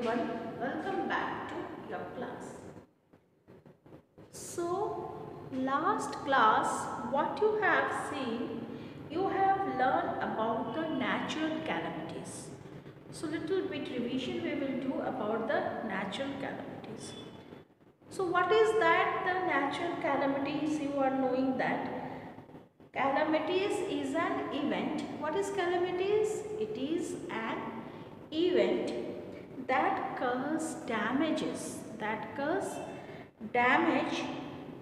everyone, welcome back to your class. So, last class what you have seen, you have learned about the natural calamities. So, little bit revision we will do about the natural calamities. So, what is that the natural calamities? You are knowing that calamities is an event. What is calamities? It is an event that cause damage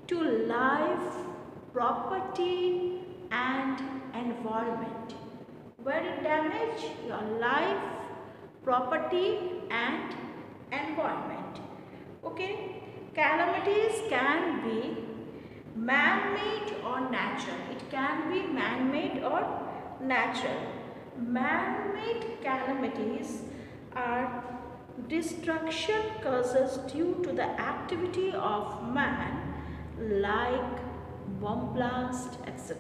to life, property and environment. Where it damage your life, property and environment. Okay, calamities can be man-made or natural. It can be man-made or natural. Man-made calamities are destruction causes due to the activity of man like bomb blast, etc.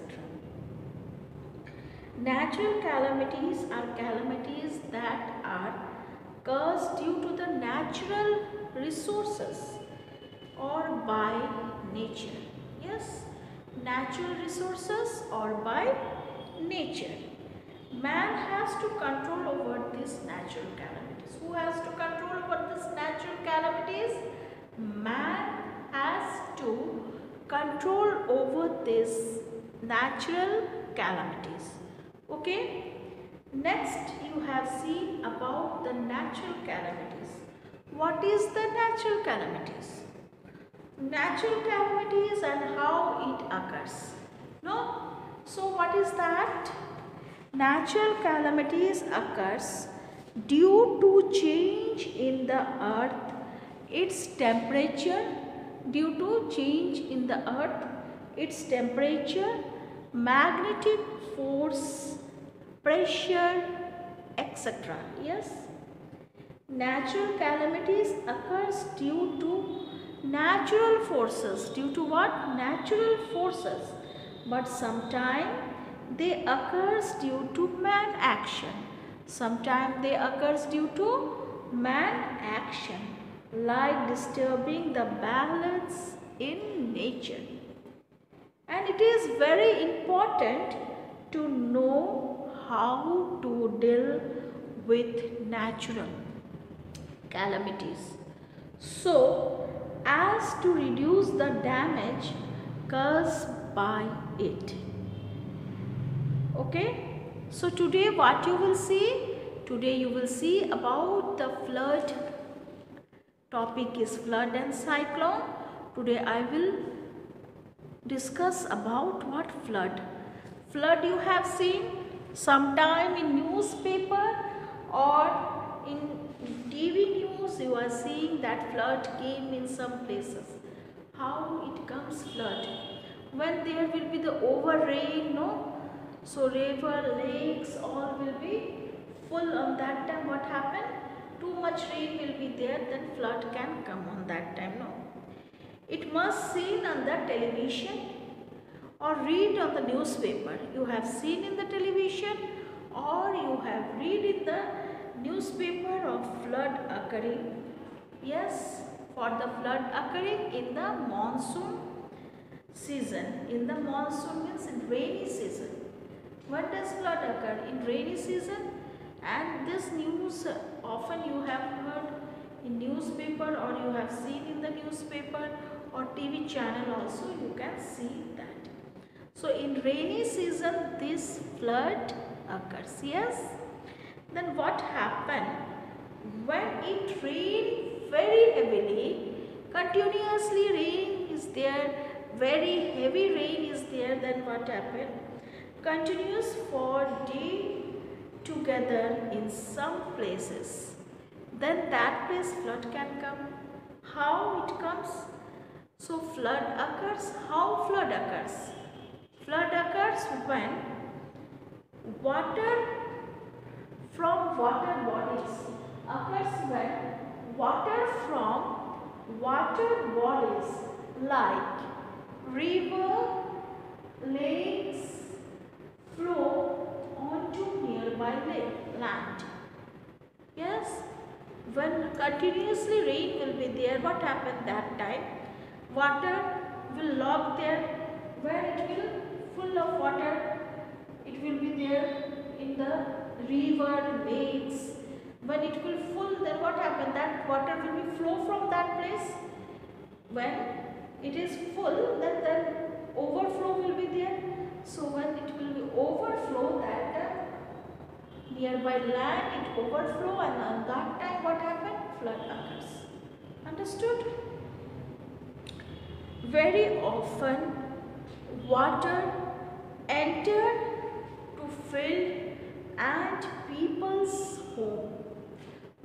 Natural calamities are calamities that are caused due to the natural resources or by nature. Yes, natural resources or by nature. Man has to control over these natural calamities. Who has to control over these natural calamities? Man has to control over these natural calamities. Okay. Next you have seen about the natural calamities. What is the natural calamities? Natural calamities and how it occurs. No? So what is that? Natural calamities occurs due to change in the earth, its temperature, due to change in the earth, its temperature, magnetic force, pressure, etc. Yes? Natural calamities occurs due to natural forces. Due to what? Natural forces. But sometimes they occurs due to man action. Sometimes they occurs due to man action, like disturbing the balance in nature. And it is very important to know how to deal with natural calamities, so as to reduce the damage caused by it. Okay, so today what you will see? Today you will see about the flood. Topic is flood and cyclone. Today I will discuss about what flood. Flood you have seen sometime in newspaper or in TV news. You are seeing that flood came in some places. How it comes flood? When there will be the over rain, no? So river, lakes, all will be full on that time. What happened? Too much rain will be there, then flood can come on that time, no? It must seen on the television or read on the newspaper. You have seen in the television or you have read in the newspaper of flood occurring. Yes, for the flood occurring in the monsoon season. In the monsoon means in rainy season. When does flood occur? In rainy season. And this news often you have heard in newspaper or you have seen in the newspaper or TV channel also you can see that. So in rainy season this flood occurs. Yes. Then what happened? When it rained very heavily, continuously rain is there, very heavy rain is there, then what happened? Continuous for day together in some places. Then that place flood can come. How it comes? So flood occurs. How flood occurs? Flood occurs when water from water bodies occurs when water from water bodies like river, lakes flow onto nearby land. Yes, when there, what happened that time? Water will log there, where it will full of water. It will be there in the river, lakes. When it will full, then what happened? That water will be flow from that place. When it is full, then the overflow will be there. So when it will be overflow, that nearby land it overflow, and on that time what happened? Flood occurs. Understood? Very often water enter to fill and people's home.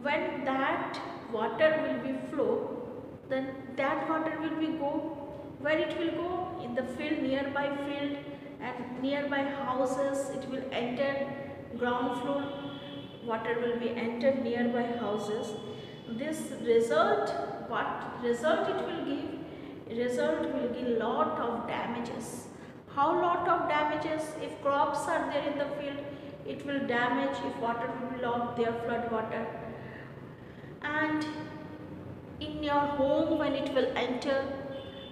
When that water will be flow, then that water will be go, where it will go? In the field, nearby field and nearby houses. It will enter ground floor, water will be entered nearby houses. This result, what result it will give? Result will give lot of damages. How lot of damages? If crops are there in the field, it will damage. If water will be locked there, flood water. And in your home, when it will enter,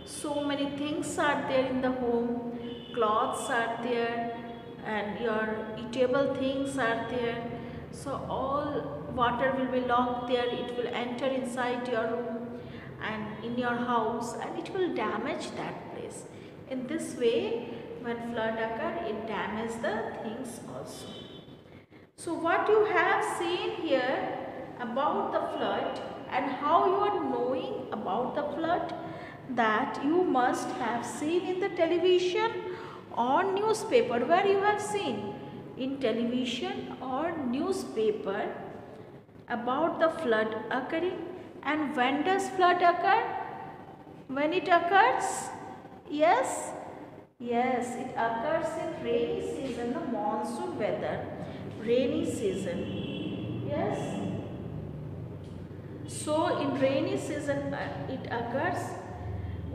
so many things are there in the home. Clothes are there and your eatable things are there. So all water will be locked there. It will enter inside your room and in your house, and it will damage that place. In this way, when flood occur, it damages the things also. So what you have seen here about the flood and how you are knowing about the flood, that you must have seen in the television or newspaper. Where you have seen? In television or newspaper about the flood occurring. And when does flood occur? When it occurs? Yes? Yes, it occurs in rainy season, the monsoon weather, rainy season. Yes? So in rainy season it occurs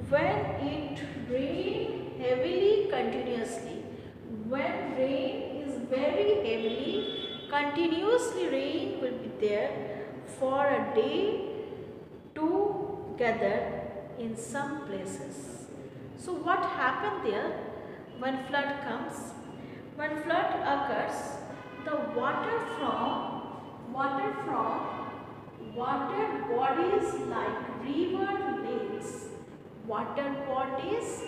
when it rains heavily continuously. When rain is very heavily, continuously rain will be there for a day together in some places. So what happened there when flood comes? When flood occurs, the water bodies like river, lakes, water bodies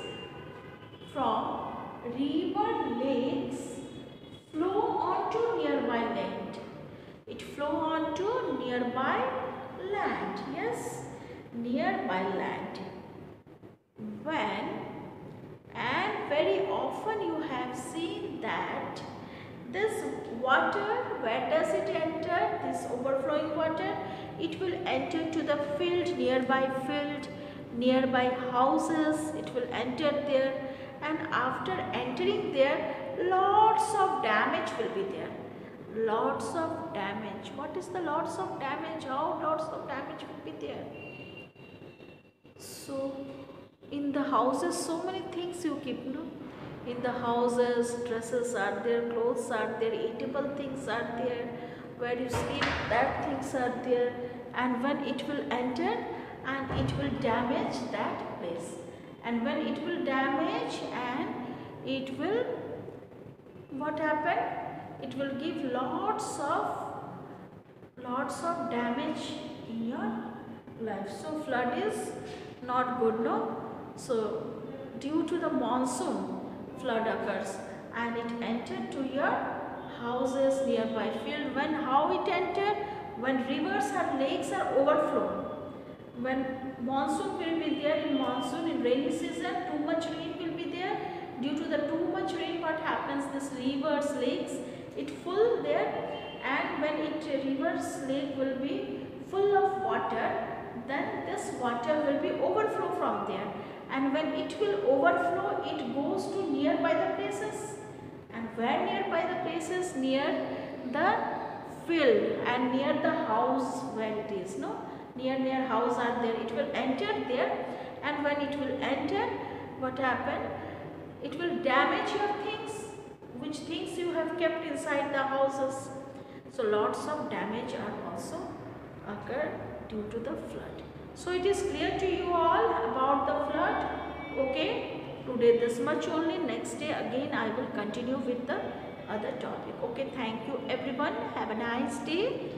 from river, lakes flow onto nearby land. It flow onto nearby land. Yes, nearby land. When, and very often you have seen that this water, where does it enter? This overflowing water, it will enter to the field, nearby houses, it will enter there, and after entering there, lots of damage will be there. Lots of damage. What is the lots of damage? How lots of damage will be there? So in the houses, so many things you keep, no? In the houses, dresses are there, clothes are there, eatable things are there, where you sleep, that things are there, and when it will enter and it will damage that place, and when it will damage and it will, what happen? It will give lots of damage in your life. So flood is not good, no? So due to the monsoon, flood occurs and it entered to your houses, nearby field. When, how it entered? When rivers and lakes are overflown. When monsoon will be there, in monsoon, in rainy season, too much rain will be there. Due to the too much rain, what happens? This rivers, lakes, it full there, and when it rivers, lake will be full of water, then this water will be overflow from there. And when it will overflow, it goes to nearby the places. And where nearby the places? Near the field and near the house where it is, no? Near house are there. It will enter there, and when it will enter, what happen? It will damage your things, which things you have kept inside the houses. So lots of damage are also occur due to the flood. So it is clear to you all about the flood. Okay, today this much only. Next day again I will continue with the other topic. Okay, thank you everyone. Have a nice day.